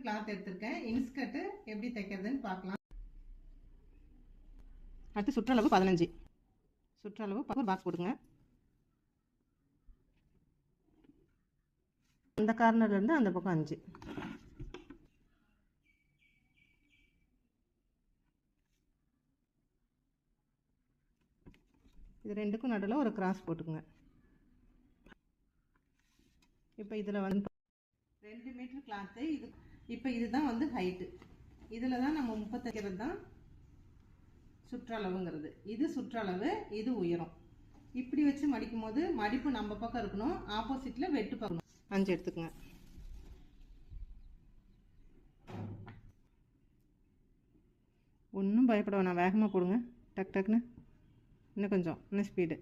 Cloth எடுத்திருக்கேன். Inskirt எப்படி தைக்கிறதுன்னு பார்க்கலாம். அடுத்து சுற்றளவு 15. சுற்றளவு ஒரு பாக்ஸ் போடுங்க. அந்த கார்னர்ல இருந்து அந்த பக்கம் 5. இது ரெண்டுக்கும் நடுவில் ஒரு கிராஸ் போட்டுக்குங்க. இப்போ இதில் வந்து 2 மீட்டர் கிளாத்து. இது இப்போ இதுதான் வந்து ஹைட்டு. இதில் தான் நம்ம 30 தைக்கிறது தான் சுற்றளவுங்கிறது. இது சுற்றளவு, இது உயரம். இப்படி வச்சு மடிக்கும் போது மடிப்பு நம்ம பக்கம் இருக்கணும், ஆப்போசிட்டில் வெட்டு பார்க்கணும். 5 எடுத்துக்கங்க. ஒன்றும் பயப்பட வேணாம், வேகமாக போடுங்க. டக் டக்குன்னு, இன்னும் கொஞ்சம், இன்னும் ஸ்பீடு.